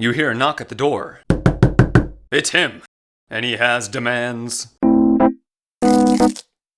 You hear a knock at the door. It's him, and he has demands.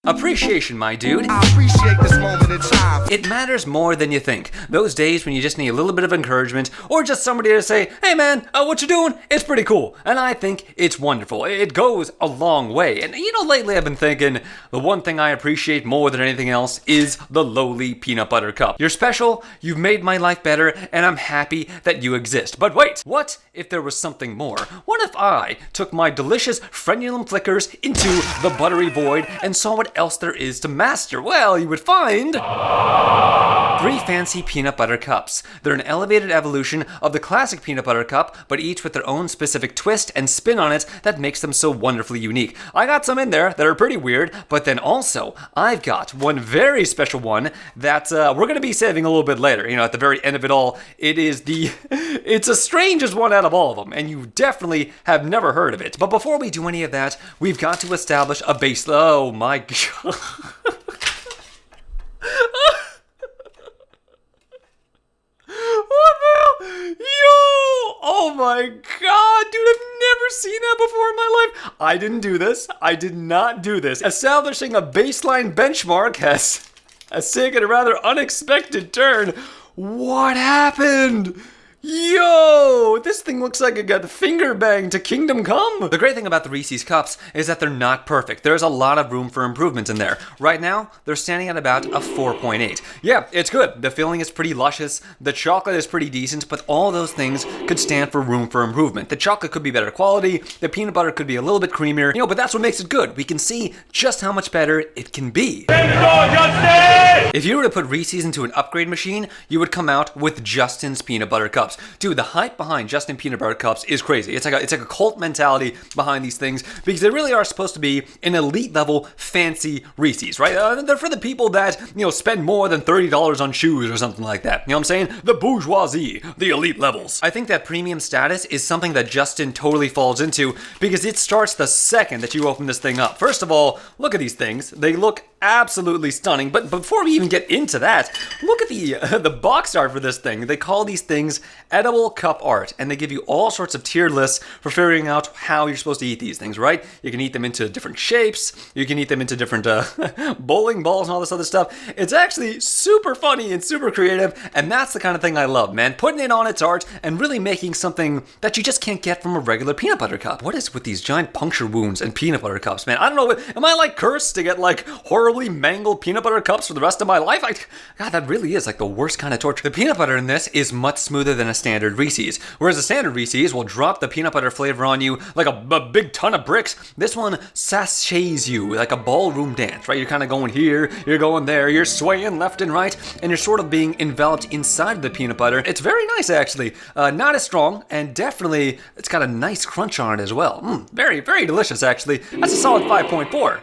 Appreciation, my dude. I appreciate this moment in time. It matters more than you think. Those days when you just need a little bit of encouragement, or just somebody to say, hey man, what you doing? It's pretty cool. And I think it's wonderful. It goes a long way. And you know, lately I've been thinking, the one thing I appreciate more than anything else is the lowly peanut butter cup. You're special, you've made my life better, and I'm happy that you exist. But wait, what if there was something more? What if I took my delicious frenulum flickers into the buttery void and saw what else there is to master? Well, you would find 3 fancy peanut butter cups. They're an elevated evolution of the classic peanut butter cup, but each with their own specific twist and spin on it that makes them so wonderfully unique. I got some in there that are pretty weird, but then also I've got one very special one that we're going to be saving a little bit later. You know, at the very end of it all, it's the strangest one out of all of them, and you definitely have never heard of it. But before we do any of that, we've got to establish a base. Oh my god. What the hell? Yo! Oh my god, dude, I've never seen that before in my life. I didn't do this. I did not do this. Establishing a baseline benchmark has taken a rather unexpected turn. What happened? Yo, this thing looks like it got finger banged to Kingdom Come. The great thing about the Reese's cups is that they're not perfect. There's a lot of room for improvement in there. Right now, they're standing at about a 4.8. Yeah, it's good. The filling is pretty luscious. The chocolate is pretty decent, but all those things could stand for room for improvement. The chocolate could be better quality. The peanut butter could be a little bit creamier. You know, but that's what makes it good. We can see just how much better it can be. If you were to put Reese's into an upgrade machine, you would come out with Justin's peanut butter cups. Dude, the hype behind Justin peanut butter cups is crazy. It's like a cult mentality behind these things because they really are supposed to be an elite level fancy Reese's, right? They're for the people that, you know, spend more than $30 on shoes or something like that. You know what I'm saying? The bourgeoisie, the elite levels. I think that premium status is something that Justin totally falls into because it starts the second that you open this thing up. First of all, look at these things. They look absolutely stunning. But before we even get into that, look at the box art for this thing. They call these things edible cup art, and they give you all sorts of tier lists for figuring out how you're supposed to eat these things, right? You can eat them into different shapes. You can eat them into different bowling balls and all this other stuff. It's actually super funny and super creative, and that's the kind of thing I love, man. Putting it on its art and really making something that you just can't get from a regular peanut butter cup. What is with these giant puncture wounds and peanut butter cups, man? I don't know. Am I like cursed to get like horribly mangled peanut butter cups for the rest of my life? God, that really is like the worst kind of torture. The peanut butter in this is much smoother than a standard Reese's. Whereas a standard Reese's will drop the peanut butter flavor on you like a big ton of bricks. This one sachets you like a ballroom dance, right? You're kind of going here, you're going there, you're swaying left and right, and you're sort of being enveloped inside of the peanut butter. It's very nice, actually. Not as strong, and definitely it's got a nice crunch on it as well. Very, very delicious, actually. That's a solid 5.4.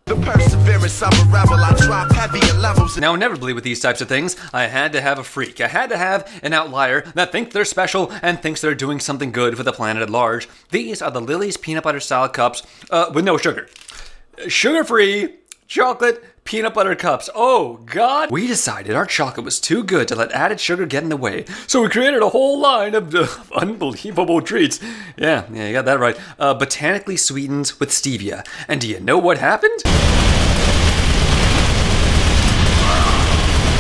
The perseverance of a rebel, I drop heavy in levels. Now, inevitably with these types of things, I had to have a freak. I had to have an outlier that thinks they're special and thinks they're doing something good for the planet at large. These are the Lily's peanut butter style cups with no sugar. Sugar-free chocolate peanut butter cups. Oh god. We decided our chocolate was too good to let added sugar get in the way, so we created a whole line of unbelievable treats. Yeah, you got that right. Botanically sweetened with stevia. And do you know what happened?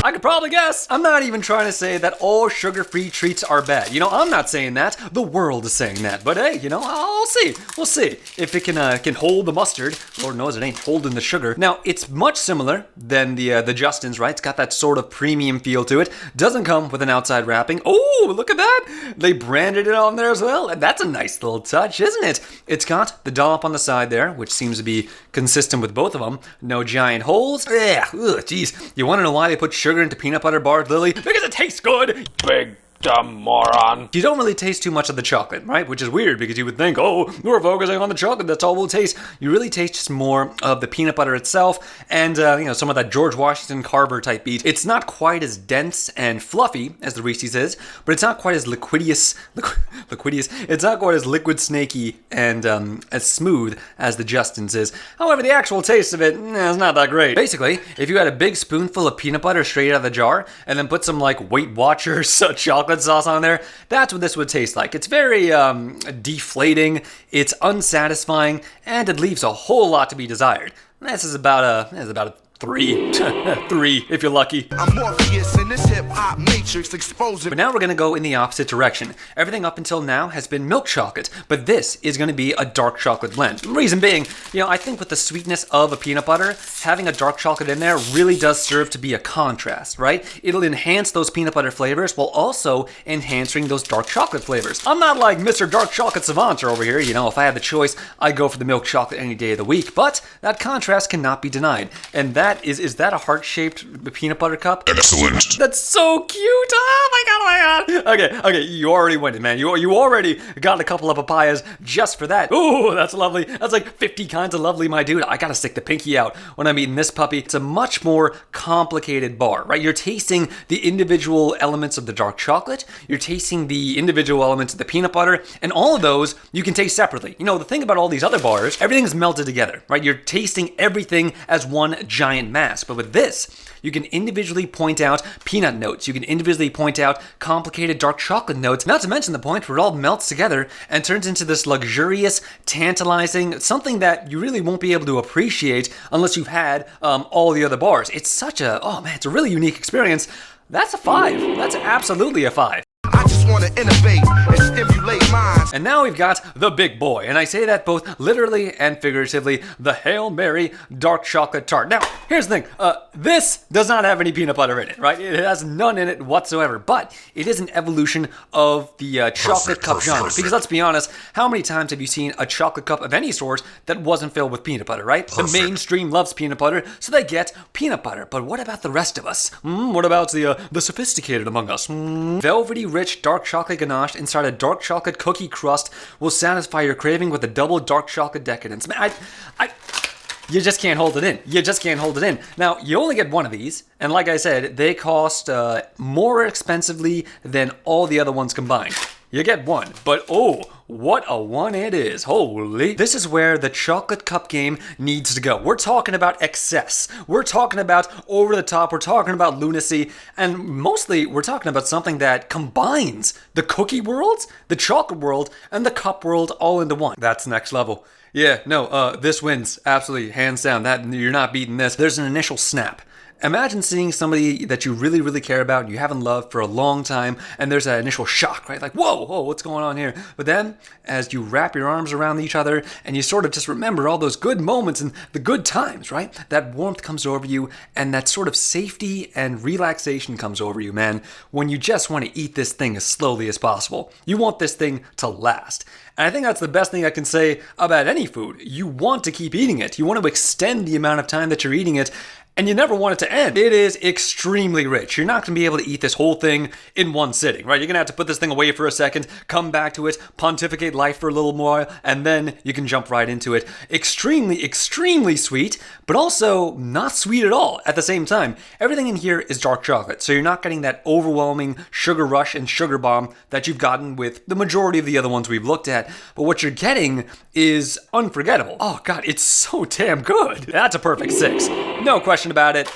I could probably guess. I'm not even trying to say that all sugar-free treats are bad. You know, I'm not saying that. The world is saying that. But hey, you know, I'll see. We'll see if it can hold the mustard. Lord knows it ain't holding the sugar. Now, it's much similar than the Justin's, right? It's got that sort of premium feel to it. Doesn't come with an outside wrapping. Oh, look at that. They branded it on there as well. And that's a nice little touch, isn't it? It's got the dollop on the side there, which seems to be consistent with both of them. No giant holes. Ugh, jeez. You want to know why they put sugar into peanut butter bars, Lily? Because it tastes good. Big dumb moron. You don't really taste too much of the chocolate, right? Which is weird because you would think, oh, we're focusing on the chocolate, that's all we'll taste. You really taste just more of the peanut butter itself and, you know, some of that George Washington Carver type beat. It's not quite as dense and fluffy as the Reese's is, but it's not quite as liquidious. It's not quite as liquid snaky and as smooth as the Justin's is. However, the actual taste of it is not that great. Basically, if you had a big spoonful of peanut butter straight out of the jar and then put some like Weight Watchers chocolate chocolate sauce on there. That's what this would taste like. It's very deflating, it's unsatisfying, and it leaves a whole lot to be desired. This is about a 3. 3, if you're lucky. I'm Morpheus in this hip-hop matrix exposing. But now we're going to go in the opposite direction. Everything up until now has been milk chocolate, but this is going to be a dark chocolate blend. Reason being, I think with the sweetness of a peanut butter, having a dark chocolate in there really does serve to be a contrast, right? It'll enhance those peanut butter flavors while also enhancing those dark chocolate flavors. I'm not like Mr. Dark Chocolate Savant over here. If I had the choice, I'd go for the milk chocolate any day of the week, but that contrast cannot be denied. And that is that a heart-shaped peanut butter cup? Excellent. That's so cute. Oh my god. Okay, you already went in, man. You already got a couple of papayas just for that. Ooh, that's lovely. That's like 50 kinds of lovely, my dude. I gotta stick the pinky out when I'm eating this puppy. It's a much more complicated bar, right? You're tasting the individual elements of the dark chocolate. You're tasting the individual elements of the peanut butter, and all of those you can taste separately. The thing about all these other bars, everything's melted together, right? You're tasting everything as one giant mass. But with this, you can individually point out peanut notes. You can individually point out complicated dark chocolate notes. Not to mention the point where it all melts together and turns into this luxurious, tantalizing, something that you really won't be able to appreciate unless you've had all the other bars. It's such a, it's a really unique experience. That's a 5. That's absolutely a 5. I just want to innovate and stimulate minds. And now we've got the big boy, and I say that both literally and figuratively, the Hail Mary dark chocolate tart. Now, here's the thing, this does not have any peanut butter in it, right? It has none in it whatsoever, but it is an evolution of the chocolate cup genre, because let's be honest, how many times have you seen a chocolate cup of any sort that wasn't filled with peanut butter, right? The mainstream loves peanut butter, so they get peanut butter, but what about the rest of us? What about the sophisticated among us? Velvety rich dark chocolate ganache inside a dark chocolate cookie crust will satisfy your craving with a double dark chocolate decadence. Man, you just can't hold it in. You just can't hold it in. Now, you only get one of these, and like I said, they cost more expensively than all the other ones combined. You get one, but oh, what a one it is. Holy. This is where the chocolate cup game needs to go. We're talking about excess. We're talking about over the top. We're talking about lunacy. And mostly, we're talking about something that combines the cookie world, the chocolate world, and the cup world all into one. That's next level. Yeah, no, this wins. Absolutely, hands down. That you're not beating this. There's an initial snap. Imagine seeing somebody that you really, really care about and you haven't loved for a long time, and there's that initial shock, right? Like, whoa, what's going on here? But then, as you wrap your arms around each other and you sort of just remember all those good moments and the good times, right? That warmth comes over you, and that sort of safety and relaxation comes over you, man, when you just want to eat this thing as slowly as possible. You want this thing to last. And I think that's the best thing I can say about any food. You want to keep eating it. You want to extend the amount of time that you're eating it, and you never want it to end. It is extremely rich. You're not going to be able to eat this whole thing in one sitting, right? You're going to have to put this thing away for a second, come back to it, pontificate life for a little more, and then you can jump right into it. Extremely, extremely sweet, but also not sweet at all at the same time. Everything in here is dark chocolate, so you're not getting that overwhelming sugar rush and sugar bomb that you've gotten with the majority of the other ones we've looked at. But what you're getting is unforgettable. Oh God, it's so damn good. That's a perfect 6. No question about it.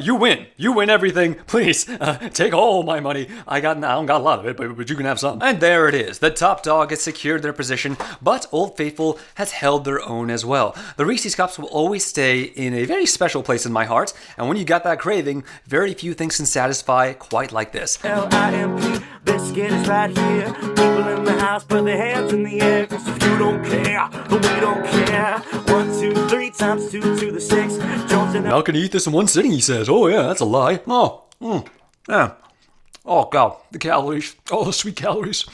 You win. You win everything. Please, take all my money. I don't got a lot of it, but you can have some. And there it is. The top dog has secured their position, but Old Faithful has held their own as well. The Reese's Cups will always stay in a very special place in my heart, and when you got that craving, very few things can satisfy quite like this. Limp, Bizkit is right here. People in the house put their hands in the air. Cause if you don't care, we don't care. 1, 2, 3 times 2 to the 6. Jones and Not gonna eat this in one sitting, he says. Oh yeah, that's a lie. Yeah. Oh God, the calories. Oh, the sweet calories.